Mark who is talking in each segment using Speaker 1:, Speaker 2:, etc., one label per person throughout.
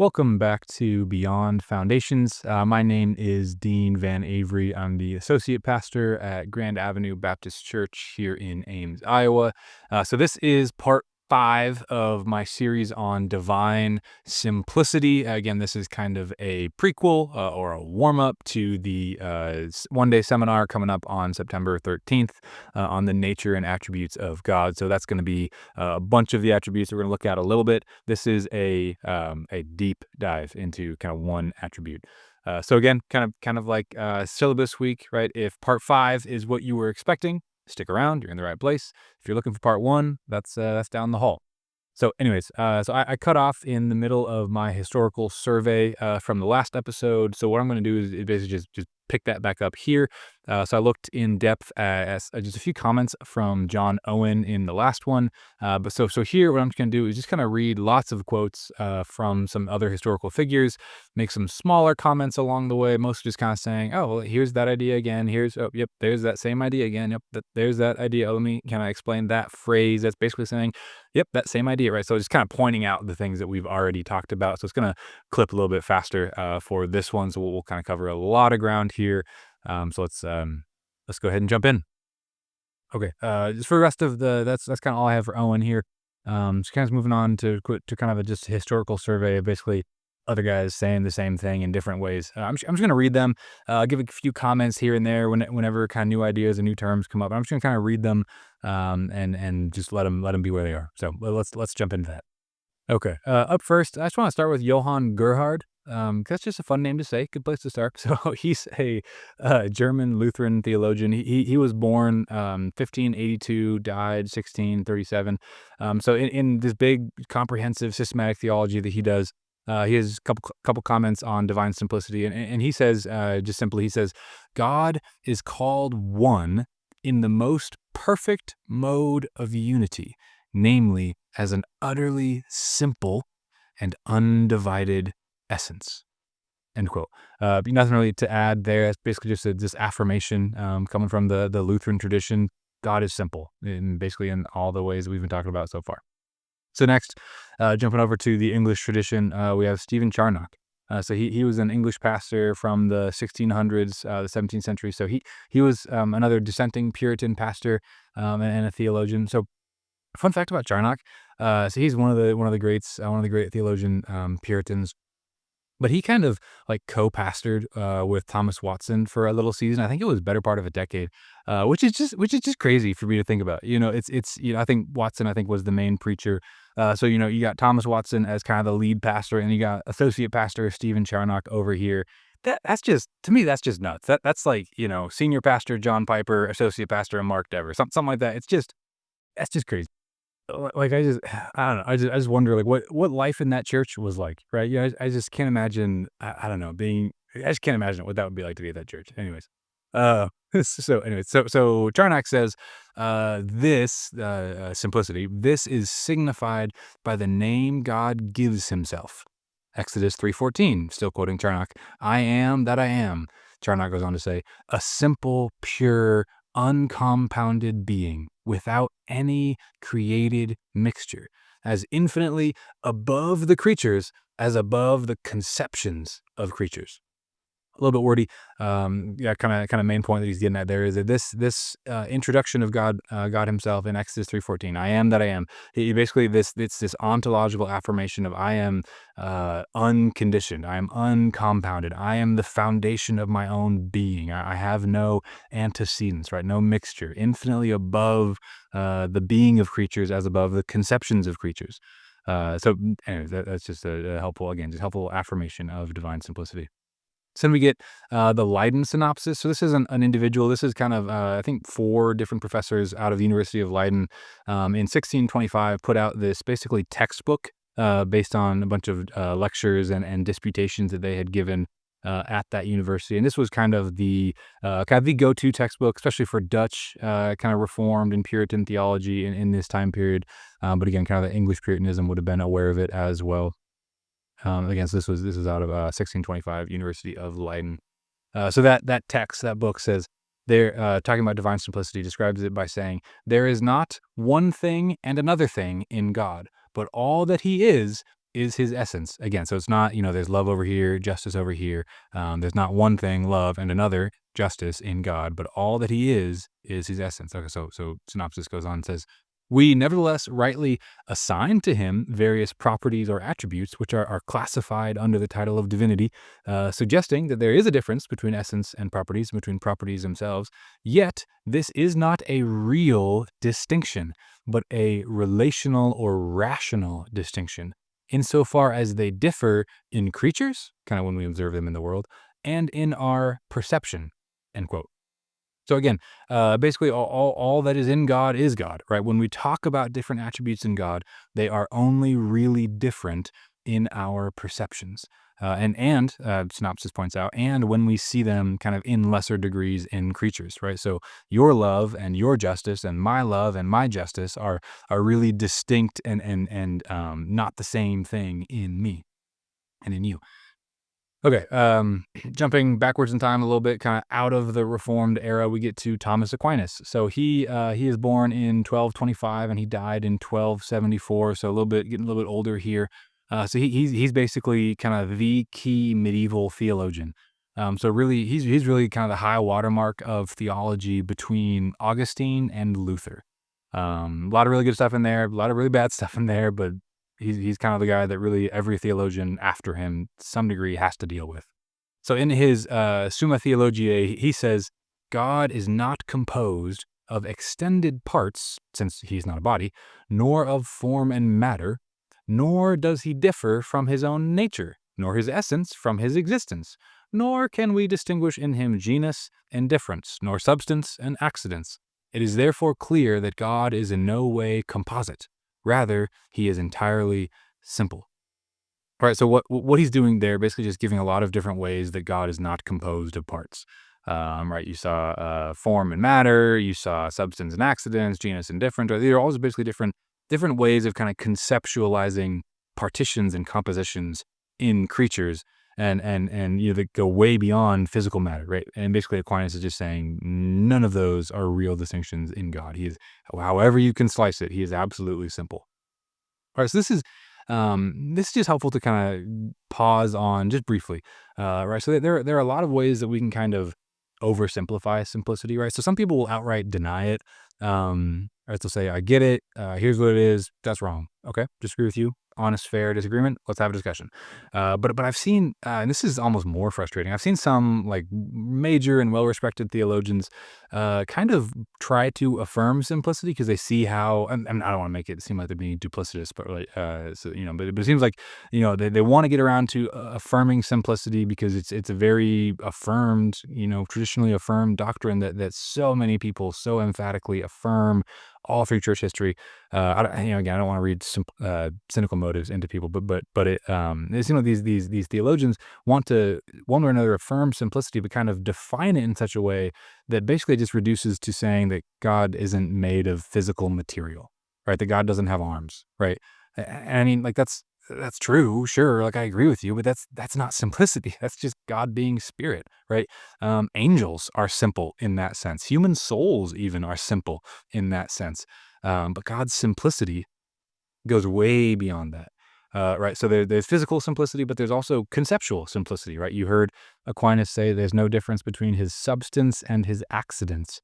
Speaker 1: Welcome back to Beyond Foundations. My name is Dean VanEvery. I'm the associate pastor at Grand Avenue Baptist Church here in Ames, Iowa. So this is part 5 of my series on divine simplicity. Again, this is kind of a prequel or a warm-up to the one-day seminar coming up on September 13th on the nature and attributes of God. So that's going to be a bunch of the attributes we're going to look at a little bit. This is a deep dive into kind of one attribute. So again, kind of like syllabus week, right? If part 5 is what you were expecting, stick around. You're in the right place. If you're looking for part 1, that's down the hall. So anyways, so I cut off in the middle of my historical survey from the last episode. So what I'm going to do is basically just pick that back up here. So I looked in depth at just a few comments from John Owen in the last one. But so here, what I'm going to do is just kind of read lots of quotes from some other historical figures, make some smaller comments along the way, mostly just kind of saying, oh, well, here's that idea again. Yep, there's that same idea again. Yep, there's that idea. Let me kind of explain that phrase. That's basically saying, yep, that same idea, right? So just kind of pointing out the things that we've already talked about. So it's going to clip a little bit faster for this one. So we'll kind of cover a lot of ground here. So let's go ahead and jump in. Okay. Just for the rest of that's kind of all I have for Owen here. Just kind of moving on to kind of a just historical survey of basically other guys saying the same thing in different ways. I'm just going to read them, give a few comments here and there whenever kind of new ideas and new terms come up. I'm just going to kind of read them, and just let them be where they are. So let's jump into that. Okay. Up first, I just want to start with Johann Gerhard. That's just a fun name to say. Good place to start. So he's a German Lutheran theologian. He was born 1582, died 1637. So in this big comprehensive systematic theology that he does, he has a couple comments on divine simplicity, and he says just simply, he says, God is called one in the most perfect mode of unity, namely as an utterly simple and undivided essence. End quote. Nothing really to add there. It's basically just this affirmation coming from the Lutheran tradition. God is simple, basically in all the ways we've been talking about so far. So next, jumping over to the English tradition, we have Stephen Charnock. So he was an English pastor from the 1600s, the 17th century. So he was another dissenting Puritan pastor and a theologian. So fun fact about Charnock, so he's one of the greats, one of the great theologian Puritans. But he kind of like co-pastored with Thomas Watson for a little season. I think it was better part of a decade, which is just crazy for me to think about. It's I think Watson was the main preacher. So you got Thomas Watson as kind of the lead pastor, and you got associate pastor Stephen Charnock over here. That's just, to me, that's just nuts. That's like senior pastor John Piper, associate pastor Mark Dever, something like that. That's just crazy. Like I don't know. I just wonder like what life in that church was like, right? I just can't imagine. I don't know, I just can't imagine what that would be like to be at that church. Anyways, so Charnock says, this simplicity, this is signified by the name God gives Himself. Exodus 3:14, still quoting Charnock, I am that I am. Charnock goes on to say, a simple, pure, uncompounded being without any created mixture, as infinitely above the creatures as above the conceptions of creatures. A little bit wordy. Kind of main point that he's getting at there is that this introduction of God Himself in Exodus 3:14, I am that I am. He basically it's this ontological affirmation of I am unconditioned, I am uncompounded, I am the foundation of my own being. I have no antecedents, right? No mixture, infinitely above the being of creatures as above the conceptions of creatures. So anyways, that's just a helpful affirmation of divine simplicity. So then we get the Leiden synopsis. So this isn't an individual. This is kind of, I think, 4 different professors out of the University of Leiden in 1625 put out this basically textbook based on a bunch of lectures and disputations that they had given at that university. And this was kind of the go-to textbook, especially for Dutch kind of Reformed and Puritan theology in this time period. But again, kind of the English Puritanism would have been aware of it as well. Again, so this is out of 1625, University of Leiden. So that text, that book says, they're talking about divine simplicity, describes it by saying, there is not one thing and another thing in God, but all that He is is his essence. Again, so it's not, there's love over here, justice over here. There's not one thing, love, and another, justice in God, but all that he is his essence. Okay, so synopsis goes on and says, we nevertheless rightly assign to him various properties or attributes which are classified under the title of divinity, suggesting that there is a difference between essence and properties, between properties themselves. Yet, this is not a real distinction, but a relational or rational distinction, insofar as they differ in creatures, kind of when we observe them in the world, and in our perception, end quote. So again, basically all that is in God is God, right? When we talk about different attributes in God, they are only really different in our perceptions. And synopsis points out, and when we see them kind of in lesser degrees in creatures, right? So your love and your justice and my love and my justice are really distinct and not the same thing in me and in you. Okay, jumping backwards in time a little bit, kind of out of the Reformed era, we get to Thomas Aquinas. So he is born in 1225 and he died in 1274. So getting a little bit older here. So he's basically kind of the key medieval theologian. So really, he's really kind of the high watermark of theology between Augustine and Luther. A lot of really good stuff in there, a lot of really bad stuff in there, but he's kind of the guy that really every theologian after him, to some degree, has to deal with. So in his Summa Theologiae, he says, God is not composed of extended parts, since he's not a body, nor of form and matter, nor does he differ from his own nature, nor his essence from his existence, nor can we distinguish in him genus and difference, nor substance and accidents. It is therefore clear that God is in no way composite. Rather, he is entirely simple. All right, so what he's doing there, basically just giving a lot of different ways that God is not composed of parts. Right, you saw form and matter, you saw substance and accidents, genus and different. These are all basically different ways of kind of conceptualizing partitions and compositions in creatures, and that go way beyond physical matter, right? And basically Aquinas is just saying none of those are real distinctions in God. He is, however you can slice it, he is absolutely simple. All right, so this is just helpful to kind of pause on just briefly, right? So there are a lot of ways that we can kind of oversimplify simplicity, right? So some people will outright deny it. Right, they'll say, I get it. Here's what it is. That's wrong. Okay, disagree with you. Honest, fair disagreement. Let's have a discussion. But I've seen, and this is almost more frustrating. I've seen some like major and well-respected theologians kind of try to affirm simplicity because they see how. And I don't want to make it seem like they're being duplicitous, but like, but it seems like they want to get around to affirming simplicity because it's a very affirmed, traditionally affirmed doctrine that so many people so emphatically affirm all through church history. Again, I don't want to read cynical motives into people, but it seems like these theologians want to one way or another affirm simplicity, but kind of define it in such a way that basically just reduces to saying that God isn't made of physical material, right? That God doesn't have arms, right? I mean, like that's true, sure. Like I agree with you, but that's not simplicity. That's just God being spirit, right? Angels are simple in that sense. Human souls even are simple in that sense. But God's simplicity goes way beyond that. Right. So there's physical simplicity, but there's also conceptual simplicity, right? You heard Aquinas say there's no difference between his substance and his accidents.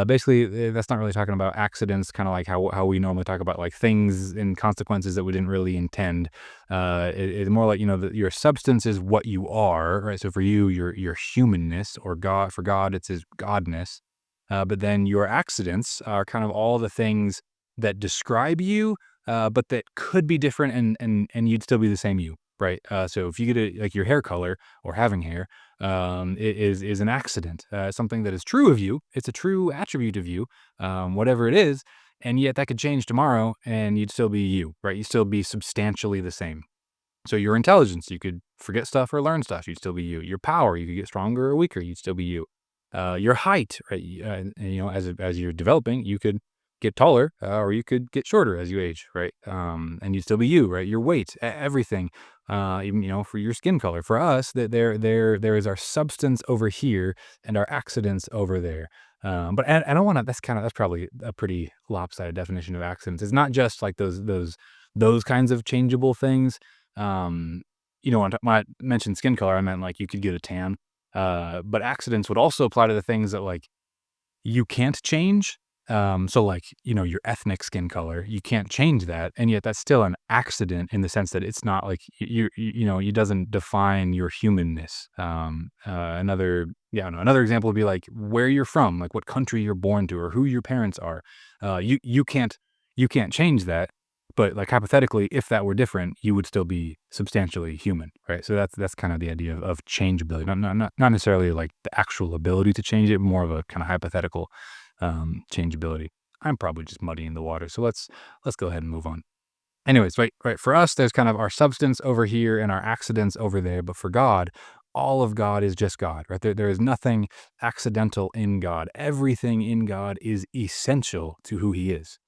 Speaker 1: Basically, that's not really talking about accidents, kind of like how we normally talk about like things and consequences that we didn't really intend. It's more like, that your substance is what you are, right? So for you, your humanness, or for God, it's his godness. But then your accidents are kind of all the things that describe you, but that could be different and you'd still be the same you, right? So if you get like your hair color or having hair, it is an accident, something that is true of you. It's a true attribute of you, whatever it is. And yet that could change tomorrow and you'd still be you, right? You'd still be substantially the same. So your intelligence, you could forget stuff or learn stuff. You'd still be you. Your power, you could get stronger or weaker. You'd still be you. Your height, right? As you're developing, you could get taller, or you could get shorter as you age, right? And you'd still be you, right? Your weight, everything, even, for your skin color. For us, that there is our substance over here and our accidents over there. But I don't want to. That's probably a pretty lopsided definition of accidents. It's not just like those kinds of changeable things. um, when I mentioned skin color, I meant like you could get a tan. But accidents would also apply to the things that like you can't change. So like, your ethnic skin color, you can't change that. And yet that's still an accident in the sense that it's not like it doesn't define your humanness. Another example would be like where you're from, like what country you're born to or who your parents are. You can't change that. But like hypothetically, if that were different, you would still be substantially human, right? So that's kind of the idea of changeability, not necessarily like the actual ability to change it, more of a kind of hypothetical changeability. I'm probably just muddying the water, so let's go ahead and move on. Anyways, right. For us, there's kind of our substance over here and our accidents over there, but for God, all of God is just God, right? There is nothing accidental in God. Everything in God is essential to who He is.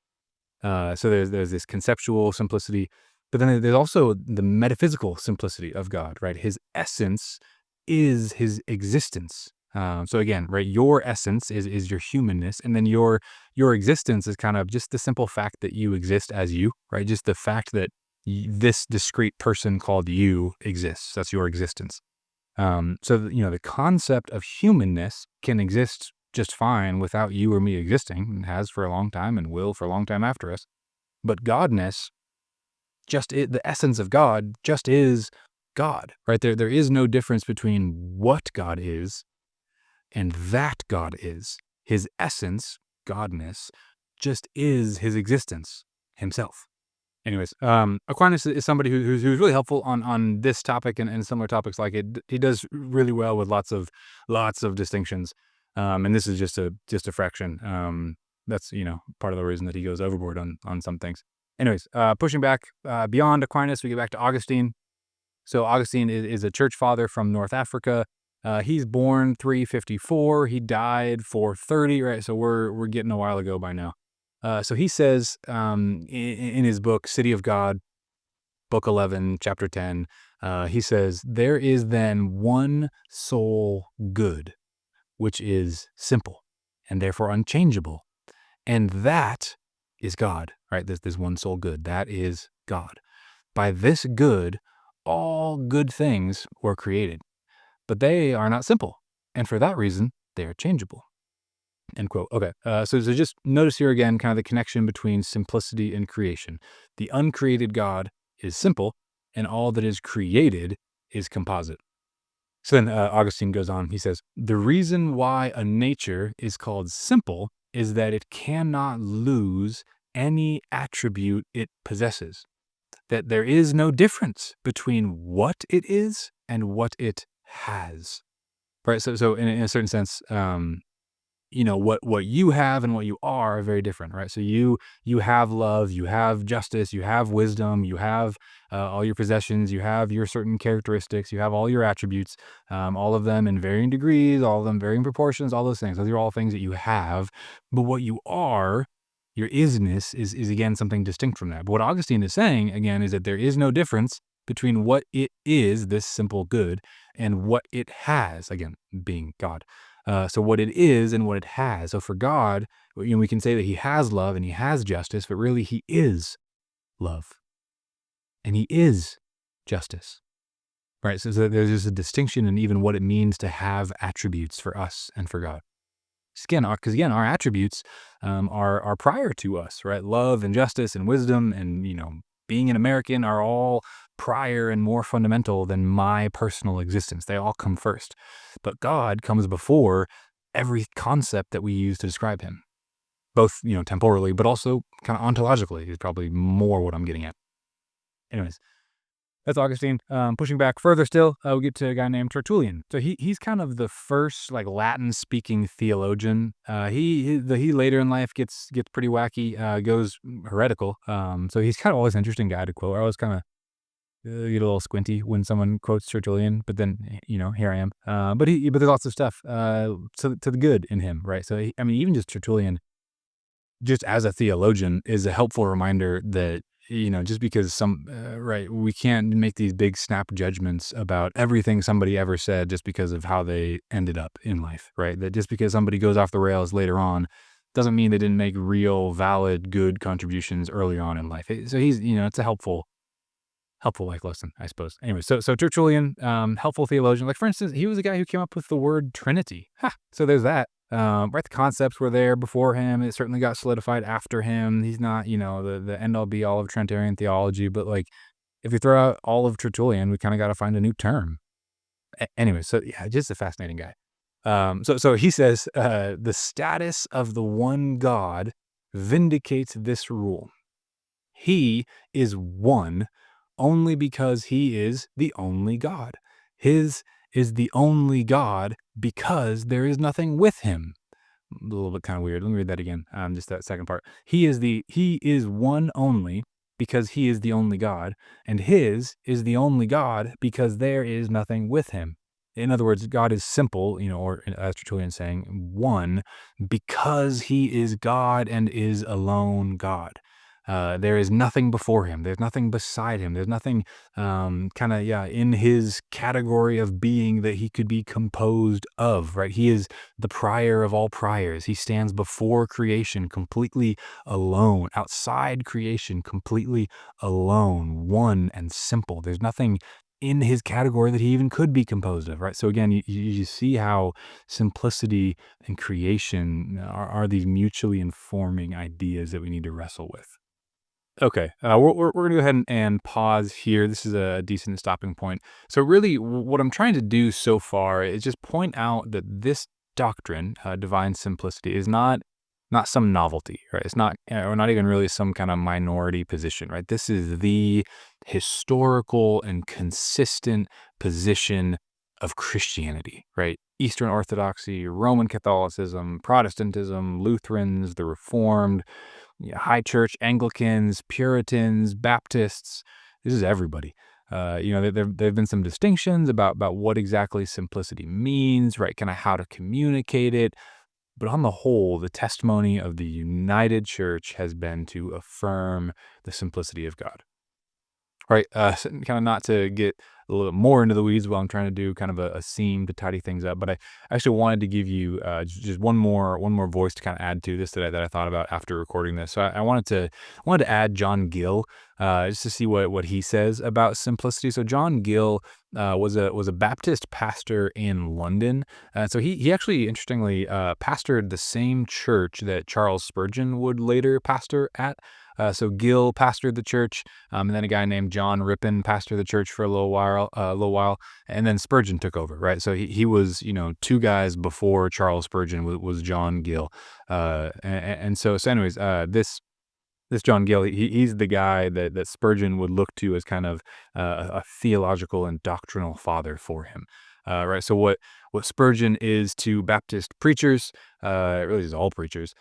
Speaker 1: So there's this conceptual simplicity, but then there's also the metaphysical simplicity of God, right? His essence is His existence. So again, right, your essence is your humanness, and then your existence is kind of just the simple fact that you exist as you, right? Just the fact that this discrete person called you exists. That's your existence. The concept of humanness can exist just fine without you or me existing, and has for a long time and will for a long time after us. But Godness, the essence of God, just is God, right? There is no difference between what God is and that God is. His essence, Godness, just is His existence, Himself. Anyways, Aquinas is somebody who's really helpful on this topic and similar topics like it. He does really well with lots of distinctions, and this is just a fraction. That's part of the reason that he goes overboard on some things. Anyways, pushing back beyond Aquinas, we get back to Augustine. So Augustine is a church father from North Africa. He's born 354. He died 430. Right, so we're getting a while ago by now. So he says in his book, City of God, book 11, chapter 10, he says, there is then one sole good, which is simple and therefore unchangeable. And that is God, right? There's one sole good. That is God. By this good, all good things were created, but they are not simple. And for that reason, they are changeable. End quote. Okay. So just notice here again, kind of the connection between simplicity and creation. The uncreated God is simple, and all that is created is composite. So then Augustine goes on. He says, the reason why a nature is called simple is that it cannot lose any attribute it possesses. That there is no difference between what it is and what it has. Right. So in a certain sense, what you have and what you are very different, right? So you have love, you have justice, you have wisdom, you have all your possessions, you have your certain characteristics, you have all your attributes, all of them in varying degrees, all of them varying proportions, all those things. Those are all things that you have. But what you are, your isness, is again something distinct from that. But what Augustine is saying again is that there is no difference between what it is, this simple good, and what it has, again, being God. So what it is and what it has. So for God, we can say that He has love and He has justice, but really He is love and He is justice, right? So there's just a distinction in even what it means to have attributes for us and for God. Because again, our attributes are prior to us, right? Love and justice and wisdom and being an American are all prior and more fundamental than my personal existence. They all come first. But God comes before every concept that we use to describe Him, both, temporally, but also kind of ontologically is probably more what I'm getting at. Anyways, that's Augustine. Pushing back further still, we get to a guy named Tertullian. So he's kind of the first like Latin-speaking theologian. He later in life gets pretty wacky, goes heretical. So he's kind of always an interesting guy to quote. I always kind of get a little squinty when someone quotes Tertullian, but then here I am. But there's lots of stuff to the good in him, right? So even just Tertullian, just as a theologian, is a helpful reminder that just because we can't make these big snap judgments about everything somebody ever said just because of how they ended up in life, right? That just because somebody goes off the rails later on doesn't mean they didn't make real, valid, good contributions early on in life. So he's, it's a helpful helpful life lesson, I suppose. Anyway, so Tertullian, helpful theologian. Like for instance, he was the guy who came up with the word Trinity. Ha! So there's that. Right, the concepts were there before him. It certainly got solidified after him. He's not, the end all be all of Trinitarian theology, but like if you throw out all of Tertullian, we kind of got to find a new term. Anyway, so yeah, just a fascinating guy. So he says the status of the one God vindicates this rule. He is one only because he is the only God. His is the only God because there is nothing with him. A little bit kind of weird. Let me read that again. Just that second part. He is one only because he is the only God, and his is the only God because there is nothing with him. In other words, God is simple, or as Tertullian is saying, one because he is God and is alone God. There is nothing before him. There's nothing beside him. There's nothing in his category of being that he could be composed of, right? He is the prior of all priors. He stands before creation completely alone, outside creation completely alone, one and simple. There's nothing in his category that he even could be composed of, right? So again, you see how simplicity and creation are these mutually informing ideas that we need to wrestle with. Okay, we're going to go ahead and pause here. This is a decent stopping point. So really, what I'm trying to do so far is just point out that this doctrine, divine simplicity, is not some novelty, right? It's not, or not even really some kind of minority position, right? This is the historical and consistent position of Christianity, right? Eastern Orthodoxy, Roman Catholicism, Protestantism, Lutherans, the Reformed, High Church, Anglicans, Puritans, Baptists. This is everybody. There've been some distinctions about what exactly simplicity means, right? Kind of how to communicate it. But on the whole, the testimony of the united church has been to affirm the simplicity of God. Right, kind of not to get a little bit more into the weeds while I'm trying to do kind of a seam to tidy things up, but I actually wanted to give you just one more voice to kind of add to this that I thought about after recording this. So I wanted to add John Gill just to see what he says about simplicity. So John Gill was a Baptist pastor in London, so he actually interestingly pastored the same church that Charles Spurgeon would later pastor at. So Gill pastored the church, and then a guy named John Rippon pastored the church for a little while, and then Spurgeon took over, right? So he was, two guys before Charles Spurgeon was John Gill, and so anyways, this John Gill, he's the guy that Spurgeon would look to as kind of a theological and doctrinal father for him. Right. So what Spurgeon is to Baptist preachers, really is all preachers,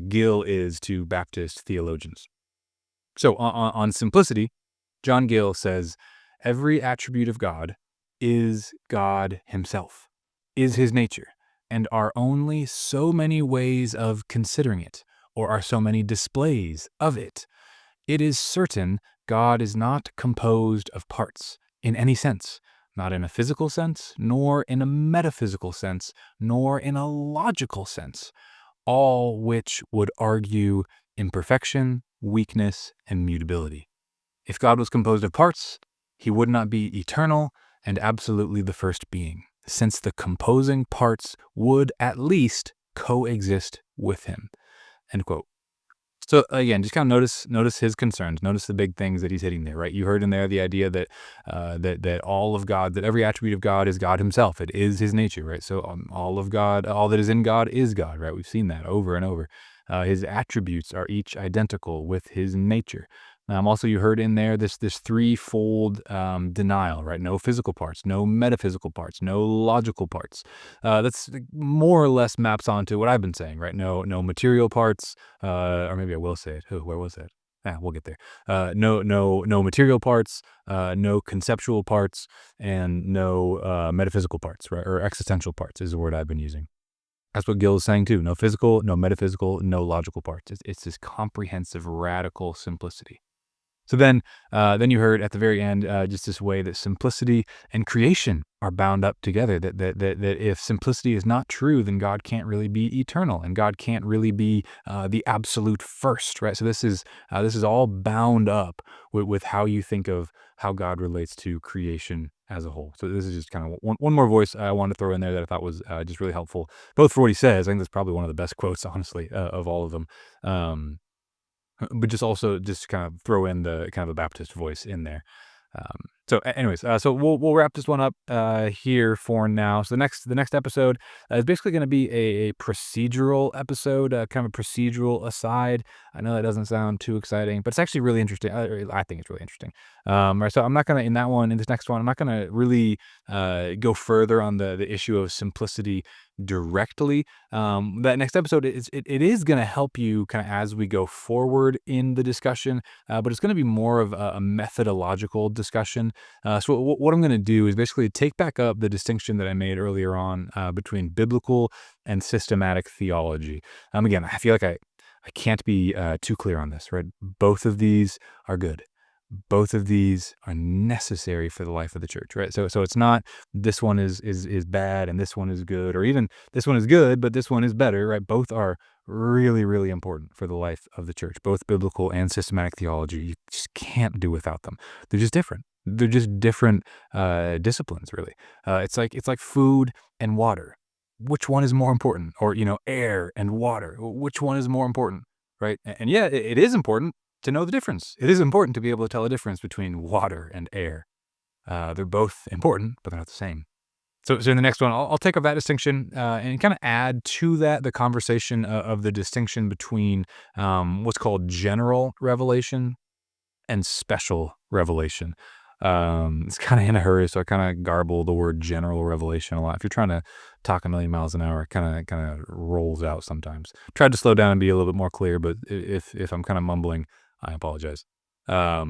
Speaker 1: Gill is to Baptist theologians. So on simplicity, John Gill says, every attribute of God is God himself, is his nature, and are only so many ways of considering it, or are so many displays of it. It is certain God is not composed of parts in any sense, not in a physical sense, nor in a metaphysical sense, nor in a logical sense, all which would argue imperfection, weakness, and mutability. If God was composed of parts, he would not be eternal and absolutely the first being, since the composing parts would at least coexist with him. End quote. So again, just kind of notice his concerns. Notice the big things that he's hitting there, right? You heard in there the idea that that all of God, that every attribute of God is God himself. It is his nature, right? So all of God, all that is in God is God, right? We've seen that over and over. His attributes are each identical with his nature. Also, you heard in there this threefold denial, right? No physical parts, no metaphysical parts, no logical parts. That's more or less maps onto what I've been saying, right? No material parts, or maybe I will say it. Oh, where was that? We'll get there. No material parts, no conceptual parts, and no metaphysical parts, right? Or existential parts is the word I've been using. That's what Gill is saying too. No physical, no metaphysical, no logical parts. It's this comprehensive, radical simplicity. So then you heard at the very end just this way that simplicity and creation are bound up together. That if simplicity is not true, then God can't really be eternal, and God can't really be the absolute first, right? So this is all bound up with how you think of how God relates to creation as a whole. So this is just kind of one more voice I wanted to throw in there that I thought was just really helpful, both for what he says. I think that's probably one of the best quotes, honestly, of all of them. Um, but just also just kind of throw in the kind of a Baptist voice in there. Anyways, so we'll wrap this one up here for now. So the next episode is basically going to be a procedural episode, kind of a procedural aside. I know that doesn't sound too exciting, but it's actually really interesting. I think it's really interesting. Right, so I'm not gonna in this next one, I'm not gonna really go further on the issue of simplicity directly. That next episode it is going to help you kind of as we go forward in the discussion, but it's going to be more of a methodological discussion. So what I'm going to do is basically take back up the distinction that I made earlier on between biblical and systematic theology. Again, I feel like I can't be too clear on this, right? Both of these are good. Both of these are necessary for the life of the church, right? So it's not this one is bad and this one is good, or even this one is good but this one is better, right? Both are really, really important for the life of the church. Both biblical and systematic theology, you just can't do without them. They're just different. They're just different disciplines, really. It's like food and water. Which one is more important? Or air and water. Which one is more important, right? And yeah, it is important to know the difference. It is important to be able to tell a difference between water and air. They're both important, but they're not the same. So in the next one, I'll take up that distinction and kind of add to that the conversation of the distinction between what's called general revelation and special revelation. It's kind of in a hurry, so I kind of garble the word general revelation a lot. If you're trying to talk a million miles an hour, it kind of rolls out sometimes. Tried to slow down and be a little bit more clear, but if I'm kind of mumbling, I apologize. But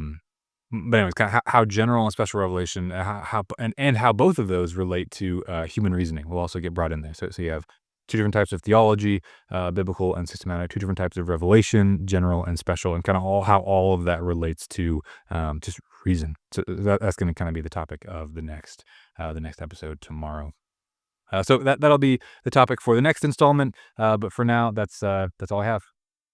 Speaker 1: anyways, kind of how general and special revelation, and how both of those relate to human reasoning will also get brought in there. So you have two different types of theology, biblical and systematic, two different types of revelation, general and special, and kind of how all of that relates to just reason. So that's going to kind of be the topic of the next episode tomorrow. So that'll be the topic for the next installment. But for now, that's all I have.